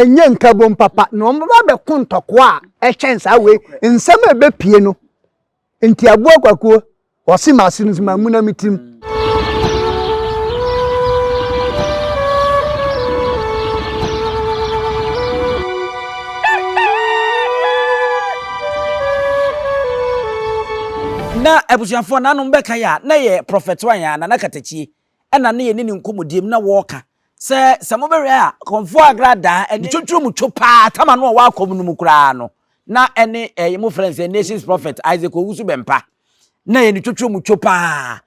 enye nkabom papa no mbaba be kontoko a ehyensa we nsem ebe pie no enti abu akwakuo wose masinu zima muna mitim na abusuafo na no mbeka ya na ye prophet wan ya na nakatachi ena na ye ni nkomodiem na woka se mobere a konfo Agradaa eni twotwom twopa tama no wa akom no mukura no na ene mo friends nations prophet Isaac Owusu Bempah na ye ni twotwom twopa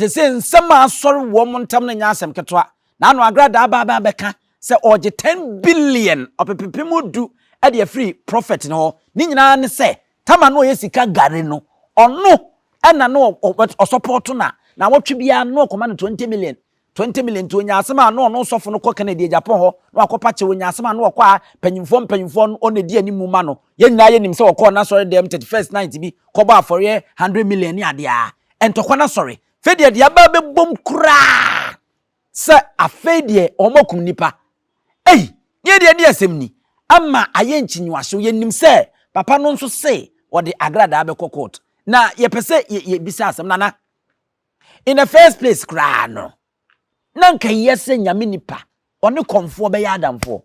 se nsem asori wo mo ntam na nya asem ketwa na no Agradaa ba beka se oje 10 billion opepepemudu e de free prophet no ni nyina ne se tama no ye sika gare no ono ena no o support na wotwe bia no command 20 million to nya asema no sofo no koka na die Japan ho no akopa che wonya asema no kwa panyimfo no onedi animu ma no ye nyina ye nim se wokọ na sorry dem 31st night bi koba afore 100 million ni ade a entokwa na sorry fedie de aba be bom kura se afedie omokum nipa ye de asem ni ama aye nchinywaso ye nim se papa no nso se wode Agradaa be court na ye pese ye bisa asem nana in the first place kra no nanka yese nyame nipa one konfo be ya adamfo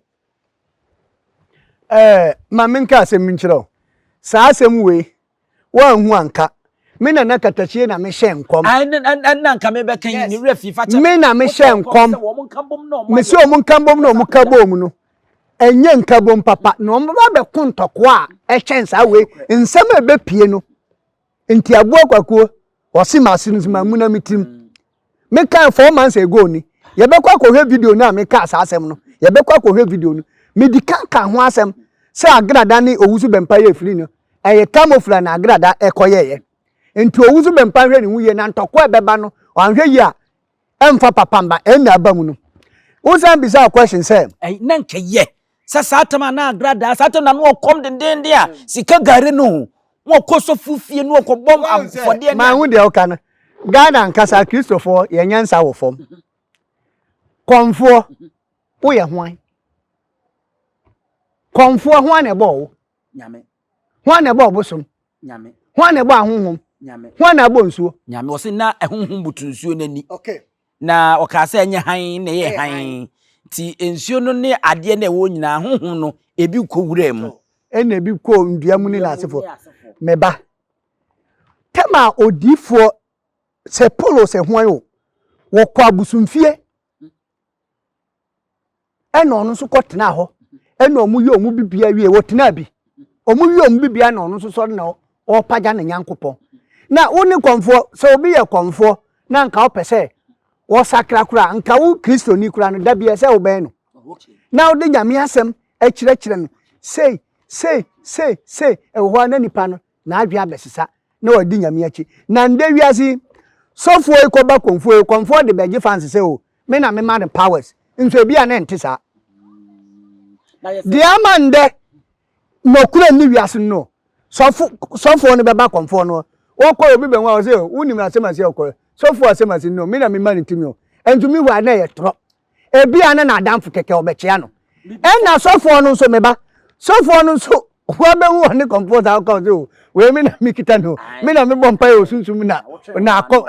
ma menka asem nkyerɛ saa asem we wan hu anka me na nakatachie na me hye nkom nanka me be kan ni refi fa cha me na me hye nkom me se omun kambom na omun kabom no enye nkabom papa no mbaba be kontoko a ehyensa we nsem ebe pie no enti abu akwakuo wose masinu zima muna mitim me kan 4 months ago ni ye be kwa kohwe video na me ka asem no ye be kwa kohwe video no me di kan ho asem se Agradaa ni Owusu Bempah ye free no eye camouflage na Agradaa ekoyeye enti Owusu Bempah hwe ni huye na ntoko ebeba no wanhwe yi a emfa papamba ena abamu no usan bisa question say nanka ye satama na Agradaa satama no kom dendende a sika gare no wo koso fufie no ko bom afode ma hu de o kana Ghana nkasa Christopher ye nyansa wo fom konfo wo ye hwan konfo hwan na bo nyame hwan na bo bosom nyame hwan na bo ahonhom nyame hwan na bo nsuo nyame wo se na ehonhom butu nsuo nani okay na o ka se enye han na ye han ti nsuo no ne ade na wo nyina honhom no ebi ko wura mu ena ebi ko ndua mu ni na asefo meba tema odifo se polo se hwan o wo kwa busumfie ena onu so kotena ho ena omu ye omu bibia wie wotena bi omu ye omu bibia na onu so so na o paja na nyankopon na woni konfo se obi ye konfo na nka opese wo sakra kura nka wo Kristo ni kura no da bia se wo ben no na wo de nyame asem akire no sei e wo na nipa no na adwe abesisa na wadi nyame achi na nde wiase sofo ekoba konfo de beje fans se o me na me man the powers nso bia na ntisa dia mande no kura ni wiase no sofo ne beba konfo no wo ko obi benwa o se unim na semase okọ sofo asemase no me na me man ntimi o entumi wa na ye tro e bia na adamfo keke obechia no na sofo no nso meba sofo no nso wa be hu ne comfort account o we me na mikita no me na me bompa e osunsum na akọ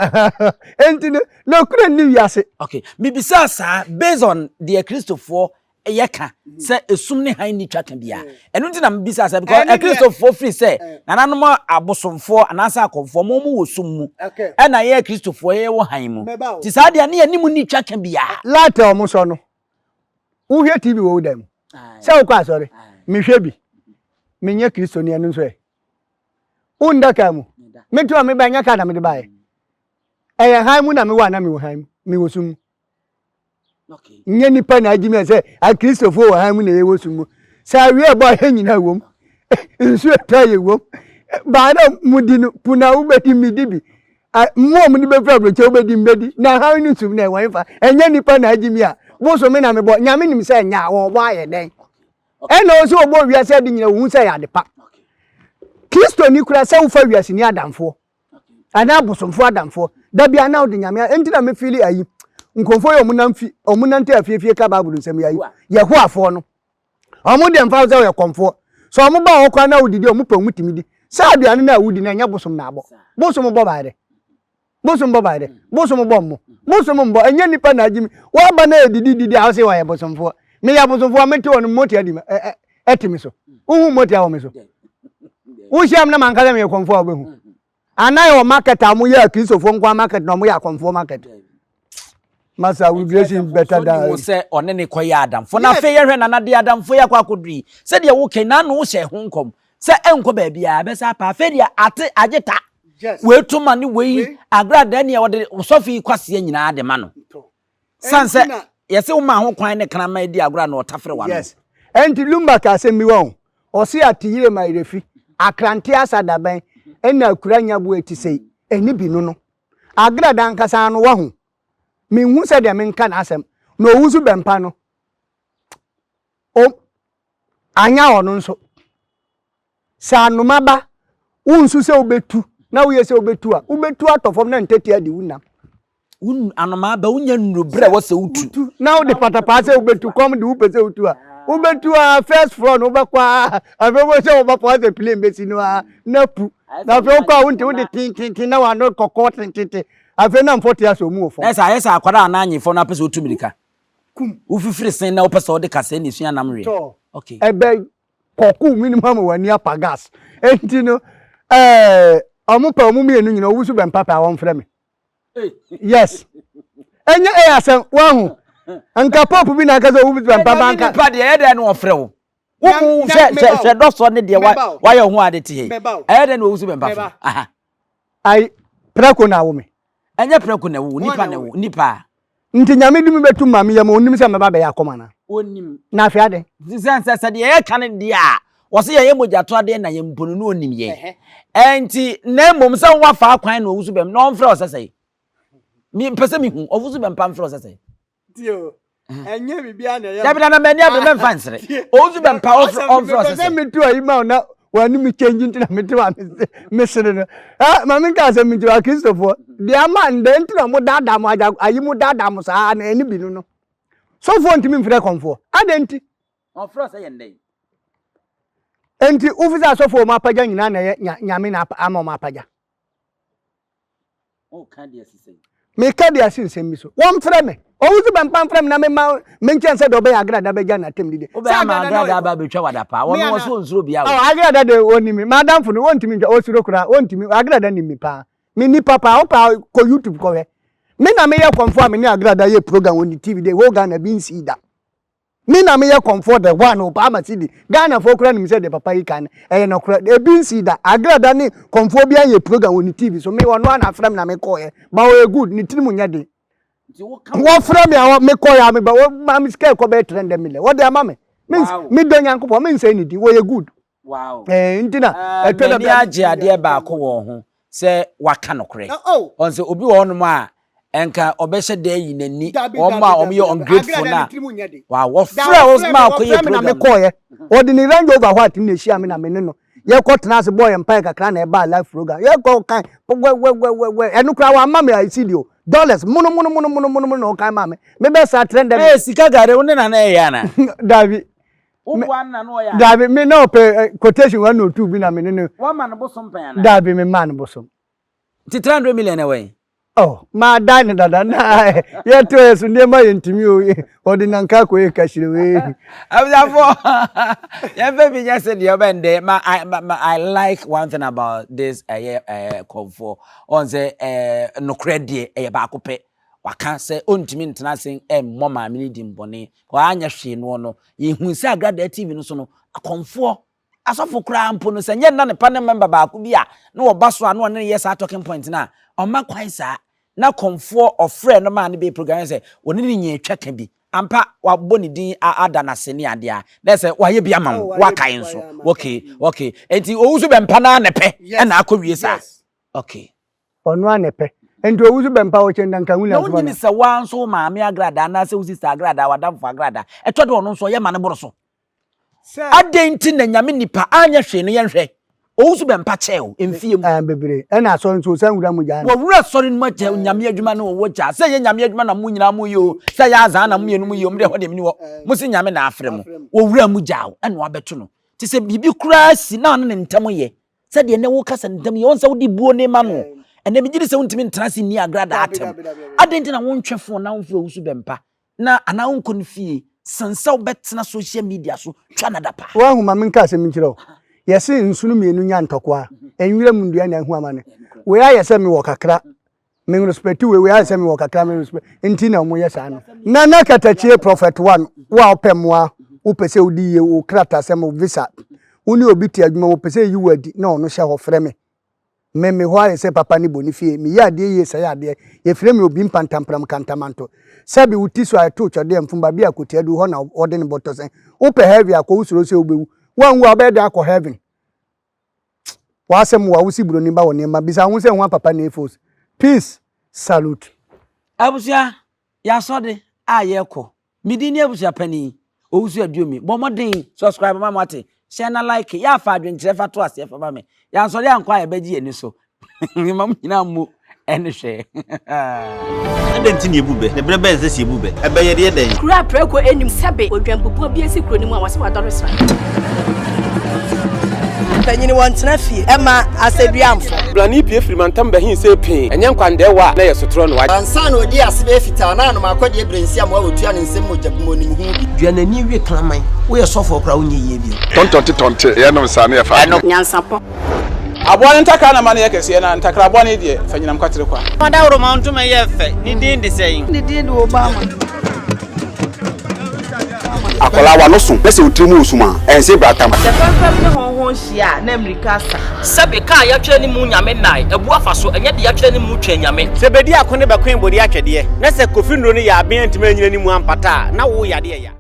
enti no kura ni wiase okay bibisa sa based on the Christopher yeka se esum ne han ni twaka bia enu nti na mbisa sa because Christopher free say nananom abosomfo anasa akomfo mo wosum mu na ye Christopher ye wo han mu ti sa dia ne animu ni twaka bia lata omo so no uhwe TV wo dem se wo kwa sorry me hwe bi menye Kristo ni anu so e unda kamu metu me banya ka na me de bae eye han mu na me wa na me wo han me wosum okay nye nipa na agimi se a Christopher wo han mu na ye wosum sa wie bo ha nyina wom nsu eta ye wom ba na mudi no puna wo bedi midibi mo mu ni be fra broche wo bedi mbedi na han ni sum na wan fa enye nipa na agimi a wo so me na me bo nyame nim se nya wo bo aye den ena o so obo wiase de nyina wo se ya de pa Kristo ni kura se wo fa wiase ni adamfo ana abosomfo adamfo da bia na wo de nyame enti na me feel ayi nkonfo ye omunanti afiefie ka Bible nsem yayi ye ho afo no omo de mfa so ye komfo so omo ba okwa na odidi omo pa mutimi di sa aduane na wudi na nya bosom na abo bosom bo baade bosom bo mo bosom bo enya nipa na agimi wa ba na edidi a se wa ye bosomfo me ya bosomfo me te won moti adi etimi so uhu moti awo me so wo shiam na mankala me komfo abehu anayo market amu ya Kristofo nkwa market no mu ya komfo market Masa we blessing better than you say on any koya adam for na fe ye hwe na de adam fo ya kwa kodri se de wo ken na no hye ho nkom se enko ba bia be sa pa fe dia ate ageta we to mani we Agradaa ne wo de sofi kwase nyina de ma no sanse yese wo ma ho kwan ne kana ma di Agradaa na otafre wa no yes enti lumba ka se mi won o se atiyire ma irefi akranti asadaban ena akura nya bo etisei eni bi no Agradaa nkasa no wa ho me hu se de me nka na asem na Owusu Bempah no anya ono nso sa anoma ba unsu se obetu na wo ye se obetu a obetu atofom na nteti adi wunam anoma ba unya nurobre wo se utu na wo de patapa se obetu kom de upe se utu a obetu a first floor no ba kwa afewo se wo ba kwa se plane besi no a na pu na afewo kwa wonte wo de tin na wa no kokko tin afi na mfoti aso mu ofo esa akwara na anyifo na pese otumirika kum ufifiri sen na opese ode kase ni sua namre okay ebe koku minimum wani apagas enti no omupa omumienu nyina Owusu Bempah pa won frɛ me yes enye asem wahu anka pop bi na kaza Owusu Bempah banka pa de e de no ofrɛ wo wo se do so ne de wa ye ho ade te e de no Owusu Bempah aha ai prako na wo me enye preko na wo nipa na wo nipa nti nyame dimi betu mame yam onim se meba be yakoma na onim na afia de sense de ye kan de a wo se ye mojato ade na ye mponu no onim ye enti na mom se wo fa kwan na Owusu Bempah no mfrɛ osese mi pese mi hu Owusu Bempah mfrɛ osese tio enye bibia na ya bi na mani abe memfa nsere Owusu Bempah mfrɛ osese me tu ayi ma na wani mi change ntina me tu mesere no mama nka se mi tu a Kristofo dia man de ntina mo dada mo ayi mo dada mo sa na eni bi no so fo ntimi mfre konfo adenti ofro se yende enti ufisa so fo ma paja nyina na nyame na ama ma paja o kan dia sise me ka dia sise mi so won mfre me Owusu Bempah mfre me na me ma menchen se do be Agradaa be ja na tem dide sa Agradaa ba betwa wada pa won wo so nsuro bia wo Agradaa de onimi madam fu no wontimi ntwa osuro kura wontimi Agradaa ni mi pa me ni papa o pa ko YouTube ko we me na me ye konfo me ni Agradaa ye program on the TV de wo Ghana bin see da me na me ye konfo the one o pa ma see Ghana fo kura ni se de papa yi kan e no kura e bin see da Agradaa ni konfo bia ye program on the TV so me wono na frem na me ko ye ba we good ni tiri mu nya de wo frem ya me ko ya me ba wo ma me scale ko be trend mile wo de ama me means me do nyankopo me say ni di wo ye good wow ntina etwe da age ade ba ko wo ho se waka nokre on se obi wo no ma enka obehye de yi nani o ma o me ungrateful na wow wo fra wo ma ko ye program na me ko ye ordinary range over what me share me na me no ye ko tena se boy empire kakra na e ba live program ye ko kan we enu kra wa ma me I see you dollars mono no kan ma me be sa trend dem sika gare woni na na e ya na David one na no ya David me no pay quotation 1 or 2 bi na me no one man bosom pan na David me man bosom 300 million away oh ma dan dada na ye to yesu ne ma yentimi o odi nanka ko e kashire we abafo ya baby just said you bende I like one thing about this comfort on say no credit e ba ko pe waka say ontimi ntena sen emmo ma me di mbone wa anya hwe no ye hu se Agradaa TV no so no comfort asofo kra ampo no se nye na ne panel member ba ko bi a na wo baso ano ne yes talking point na o ma kwan sa na comfort of friend no man be program say woni ni nya twaka bi ampa wabɔ ni din ada na sene ade a na say wa ye bi ama wa kan so okay enti Owusu Bempah na nepe na akɔwie sa okay onu anepe enti Owusu Bempah o chenda nkan wula so ni se wan so ma me Agradaa na se usi sa Agradaa wadam fo Agradaa eto de ono so ye ma ne boro so adenti na nyame nipa anya hwe no ye hwe Owusu Bempah chew emfie mu bebre e na so nso san wura mu jana wo wura sori no mache nyame adwuma no wo cha se ye nyame adwuma na mu nyina mu yo se ya azan na mu yenu mu yo mde ho de mni wo musi nyame na afre mu wo wura mu jaw ene wa beto no ti se bibi kura si na ne ntam ye se de ne wo kasa ntam ye won se wo di buo ne ma no ene mi gidi se wontimi ntra si ni Agradaa atem adenti na won twefo na wonfo Owusu Bempah na ana won konfie sansa betna social media so twa na dapa wa huma min ka se min kiro yesi nsunu mienu nya ntokwa enwira mu ndua na hu amane we ya yese mi wo kakra min respect we ya yese mi wo kakra min respect enti na mo yesa no na katachie prophet one wa opemwa wo pese odi ye wo krata se mo visa woni obi ti adwuma wo pese yi wadi na ono hye ho frɛ me ho aye se papa ni bonifie mi ya de ye se ya de ye frɛ me obi mpantampram kantamanto sabi wuti so ato chode mfumba bia kotia du ho na ode ne boto sen wo pe heavy akọ usoro se obewu wanwu abede akọ heaven wa sem wa wusi buro ni ba woni ma bisa hu se hu papa na efos peace salute abusia ya sode ayeko midini abusia pani Owusu aduomi bomodin subscribe ma mate share na like ya fa adwenkyere fa to ase fa ba me ya sode ankwa ya baji eni so mam nyina mu ene hwe adenti ne ebube ne brebe nse si ebube ebe ye de den kura preko enim sebe odwampopo bi esi kuro ni mu a wase wadoro sra Panyini wantena fie ema aseduamfo blani pie frimantam bahin se pin enye nkwande wa na yesotro no wa ansa na odi asebe fita na no makode ebrensi am wa otua ne nsem mojabumo ni mu hu bi duanani wie klaman wo ye sofo kra wonye ye bi tontonte ye no nsa na ye fa nyansapo abone ntakra na mane yakese na ntakra abone de fanyinam kwatere kwa mada woro mantuma ye fe ni din de sein ni din de Obama akola wa no so pese otrimu osuma ense bratama the papa ne honhon hia na America sa sabe ka ya twere ni mu nyame nai ebu afaso enye de ya twere ni mu twa nyame sebedi akone bekwen bodi atwede na se kofi nro ni ya aben antima nyina ni mu ampata na wo ya de ya